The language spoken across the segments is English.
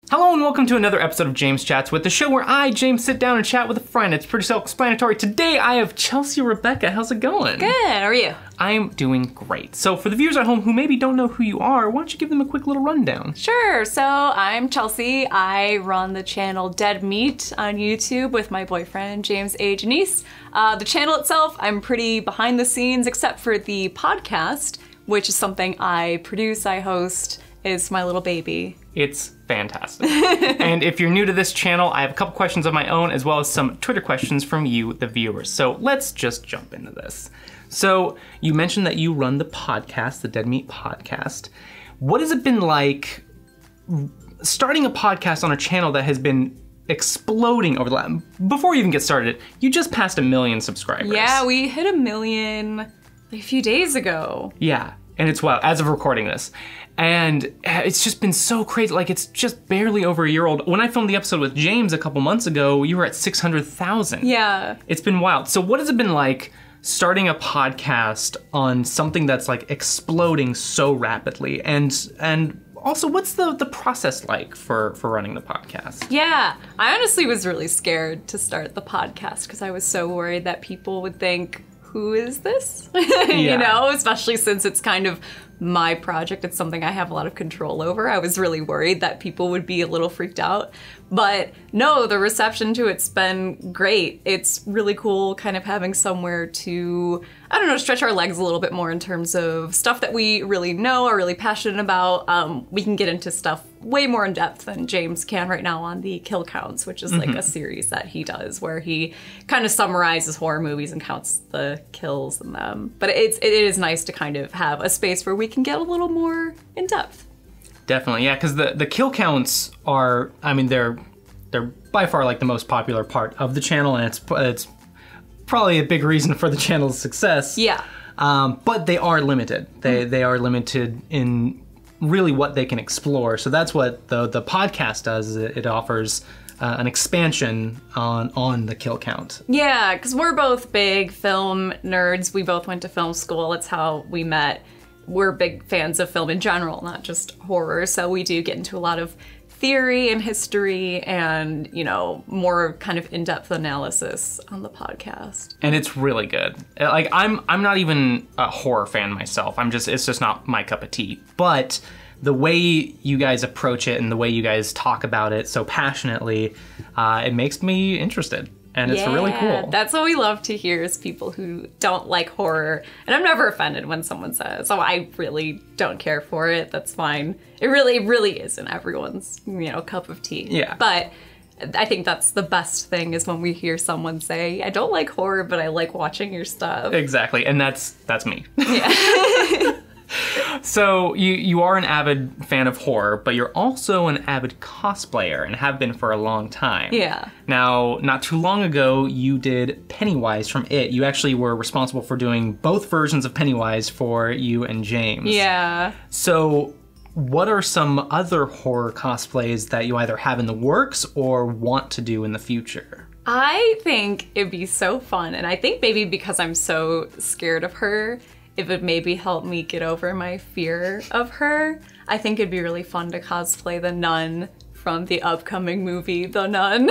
Hello and welcome to another episode of James Chats, with the show where I, James, sit down and chat with a friend. It's pretty self-explanatory. Today I have Chelsea Rebecca. How's it going? Good, how are you? I'm doing great. So for the viewers at home who maybe don't know who you are, why don't you give them a quick little rundown? Sure, so I'm Chelsea. I run the channel Dead Meat on YouTube with my boyfriend, James A. Janice. The channel itself, I'm pretty behind the scenes except for the podcast, which is something I produce, I host. It's my little baby. It's fantastic. And if you're new to this channel, I have a couple questions of my own as well as some Twitter questions from you, the viewers. So let's just jump into this. So you mentioned that you run the podcast, the Dead Meat podcast. What has it been like starting a podcast on a channel that has been exploding over the last... Before you even get started, you just passed 1 million subscribers. Yeah, we hit 1 million a few days ago. Yeah, and it's wild, as of recording this. And it's just been so crazy. Like, it's just barely over a year old. When I filmed the episode with James a couple months ago, you were at 600,000. Yeah. It's been wild. So what has it been like starting a podcast on something that's like exploding so rapidly? And also, what's the process like for running the podcast? Yeah, I honestly was really scared to start the podcast because I was so worried that people would think, who is this? You know, especially since it's kind of my project. It's something I have a lot of control over. I was really worried that people would be a little freaked out. But no, the reception to it's been great. It's really cool kind of having somewhere to, I don't know, stretch our legs a little bit more in terms of stuff that we really know, are really passionate about. We can get into stuff way more in depth than James can right now on the kill counts, which is like a series that he does where he kind of summarizes horror movies and counts the kills in them. But it is nice to kind of have a space where we can get a little more in depth. Definitely, yeah, because the kill counts are, I mean, they're by far like the most popular part of the channel, and it's probably a big reason for the channel's success. Yeah. But they are limited. They are limited in really what they can explore. So that's what the podcast does. Is it offers an expansion on the kill count. Yeah, because we're both big film nerds. We both went to film school. That's how we met. We're big fans of film in general, not just horror. So we do get into a lot of theory and history and, you know, more kind of in-depth analysis on the podcast. And it's really good. Like, I'm not even a horror fan myself. It's just not my cup of tea. But the way you guys approach it and the way you guys talk about it so passionately, it makes me interested. And it's really cool. That's what we love to hear, is people who don't like horror. And I'm never offended when someone says, oh, I really don't care for it. That's fine. It really isn't everyone's, you know, cup of tea. Yeah. But I think that's the best thing, is when we hear someone say, I don't like horror, but I like watching your stuff. Exactly. And that's me. Yeah. So you are an avid fan of horror, but you're also an avid cosplayer and have been for a long time. Yeah. Now, not too long ago, you did Pennywise from It. You actually were responsible for doing both versions of Pennywise for you and James. Yeah. So what are some other horror cosplays that you either have in the works or want to do in the future? I think it'd be so fun, and I think maybe because I'm so scared of her, if it maybe help me get over my fear of her, I think it'd be really fun to cosplay the nun from the upcoming movie, The Nun.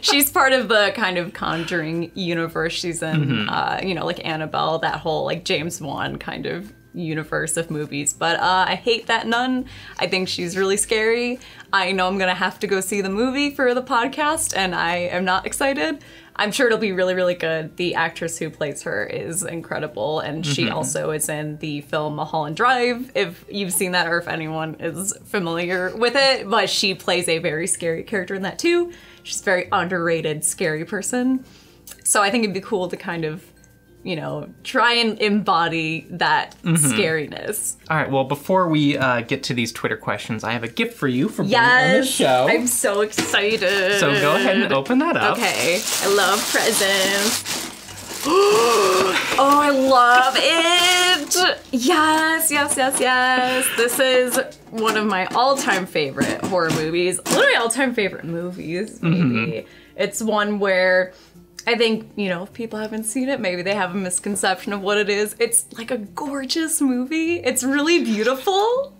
She's part of the kind of Conjuring universe. She's in, you know, like Annabelle, that whole like James Wan kind of universe of movies. But I hate that nun. I think she's really scary. I know I'm gonna have to go see the movie for the podcast, and I am not excited. I'm sure it'll be really good. The actress who plays her is incredible, and she also is in the film Mulholland Drive, if you've seen that or if anyone is familiar with it. But she plays a very scary character in that too. She's a very underrated, scary person. So I think it'd be cool to kind of, you know, try and embody that scariness. All right, well, before we get to these Twitter questions, I have a gift for you for being on the show. I'm so excited. So go ahead and open that up. Okay, I love presents. Oh, I love it! Yes. This is one of my all-time favorite horror movies. One of my all-time favorite movies, maybe. It's one where I think, you know, if people haven't seen it, maybe they have a misconception of what it is. It's like a gorgeous movie. It's really beautiful.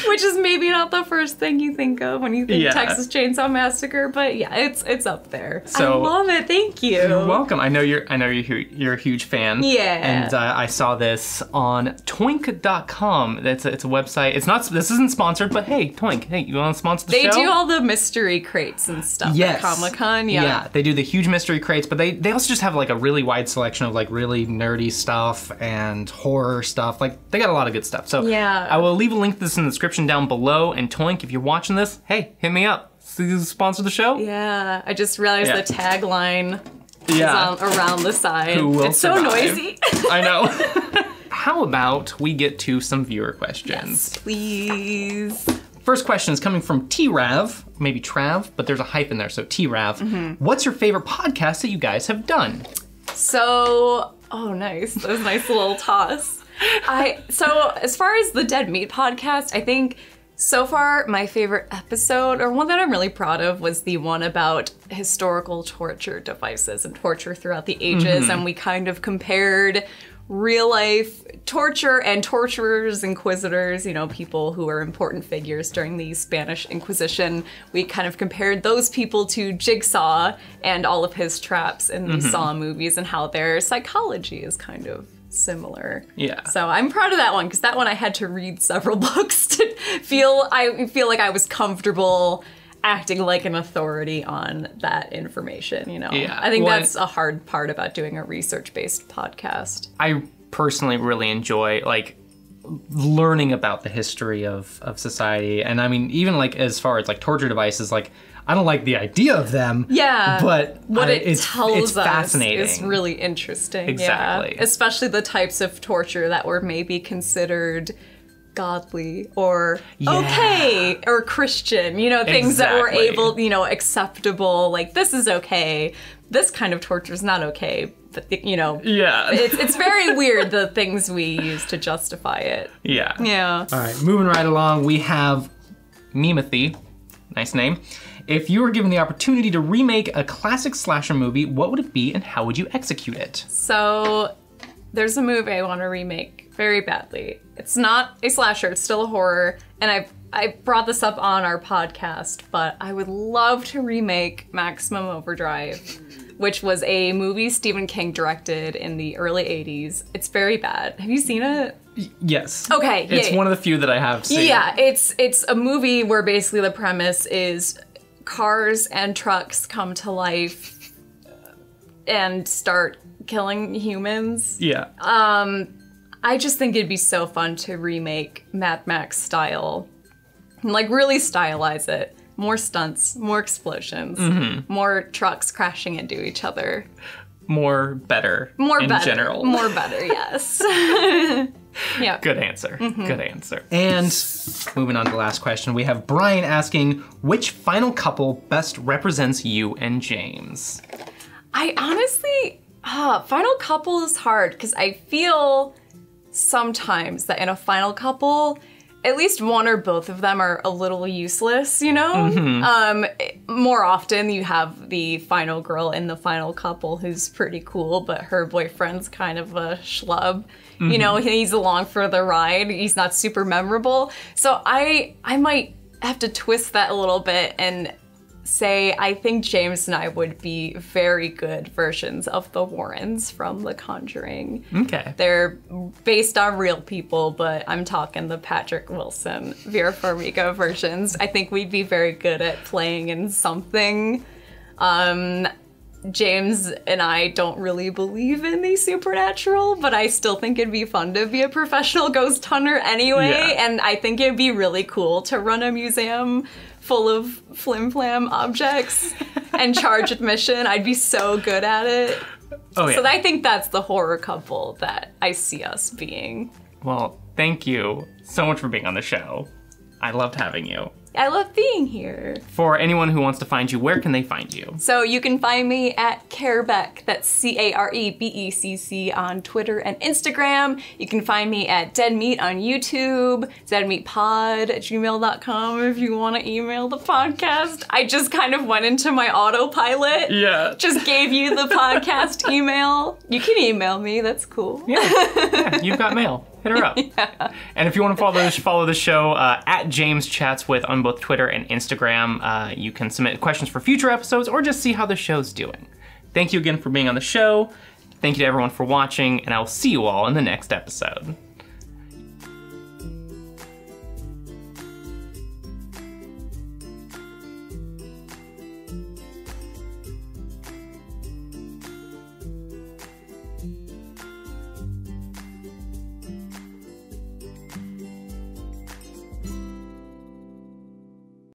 Which is maybe not the first thing you think of when you think Yeah. Texas Chainsaw Massacre, but yeah, it's up there. So- I love it. Thank you. You're welcome. I know you're a huge fan. Yeah. And I saw this on Toink.com. It's a website. This isn't sponsored, but hey, Toink, hey, you want to sponsor the They show? do all the mystery crates and stuff at Comic-Con. Yeah. They do the huge mystery crates, but they also just have like a really wide selection of like really nerdy stuff and horror stuff. Like they got a lot of good stuff. So Yeah. I will leave a link to this in the description down below. And Toink, if you're watching this, hey, hit me up. Sponsor the show. Yeah, I just realized Yeah. the tagline Yeah. is around the side. Who will It's so survive? noisy. I know. How about we get to some viewer questions? Yes, please. First question is coming from T-Rav, maybe Trav, but there's a hyphen there, so T-Rav. Mm-hmm. What's your favorite podcast that you guys have done? So, oh, nice. That was a nice little toss. So as far as the Dead Meat podcast, I think so far my favorite episode, or one that I'm really proud of, was the one about historical torture devices and torture throughout the ages. And we kind of compared real life torture and torturers, inquisitors, you know, people who were important figures during the Spanish Inquisition. We kind of compared those people to Jigsaw and all of his traps in the Saw movies and how their psychology is kind of similar. Yeah. So I'm proud of that one, because that one I had to read several books to feel like I was comfortable acting like an authority on that information, you know? Yeah. I think Well, that's a hard part about doing a research-based podcast. I personally really enjoy like learning about the history of society. And I mean, even like as far as like torture devices, like I don't like the idea of them. Yeah. But what it it's tells us fascinating. is really interesting. Exactly. Yeah. Especially the types of torture that were maybe considered godly or okay or Christian, you know, things that were Exactly. able, you know, acceptable, like this is okay. This kind of torture is not okay, but you know, Yeah. it's very weird the things we use to justify it. Yeah. Yeah. All right, moving right along, we have Memothy. Nice name. If you were given the opportunity to remake a classic slasher movie, what would it be and how would you execute it? So there's a movie I want to remake very badly. It's not a slasher, it's still a horror, and I brought this up on our podcast, but I would love to remake Maximum Overdrive, which was a movie Stephen King directed in the early 80s. It's very bad. Have you seen it? Yes. Okay, It's yeah. one of the few that I have seen. Yeah, it's a movie where basically the premise is cars and trucks come to life and start killing humans. Yeah. I just think it'd be so fun to remake Mad Max style. Like really stylize it. More stunts, more explosions, more trucks crashing into each other. More better More in better. general. More better, yes. Yeah. Good answer. Good answer. And moving on to the last question, we have Brian asking, which final couple best represents you and James? I honestly, final couple is hard because I feel sometimes that in a final couple, at least one or both of them are a little useless, you know? More often you have the final girl in the final couple who's pretty cool, but her boyfriend's kind of a schlub. You know, he's along for the ride. He's not super memorable. So I might have to twist that a little bit and say I think James and I would be very good versions of the Warrens from The Conjuring. Okay. They're based on real people, but I'm talking the Patrick Wilson, Vera Farmiga versions. I think we'd be very good at playing in something. James and I don't really believe in the supernatural, but I still think it'd be fun to be a professional ghost hunter anyway, Yeah. and I think it'd be really cool to run a museum full of flim-flam objects and charge admission. I'd be so good at it. Oh, yeah. So I think that's the horror couple that I see us being. Well, thank you so much for being on the show. I loved having you. I love being here. For anyone who wants to find you, where can they find you? So you can find me at Carebeck, that's CareBecc on Twitter and Instagram. You can find me at Dead Meat on YouTube, deadmeatpod@gmail.com if you want to email the podcast. I just kind of went into my autopilot. Yeah. Just gave you the podcast email. You can email me, that's cool. Yeah, you've got mail. Hit her up. And if you want to follow the show at JamesChats on both Twitter and Instagram. You can submit questions for future episodes or just see how the show's doing. Thank you again for being on the show. Thank you to everyone for watching, and I will see you all in the next episode.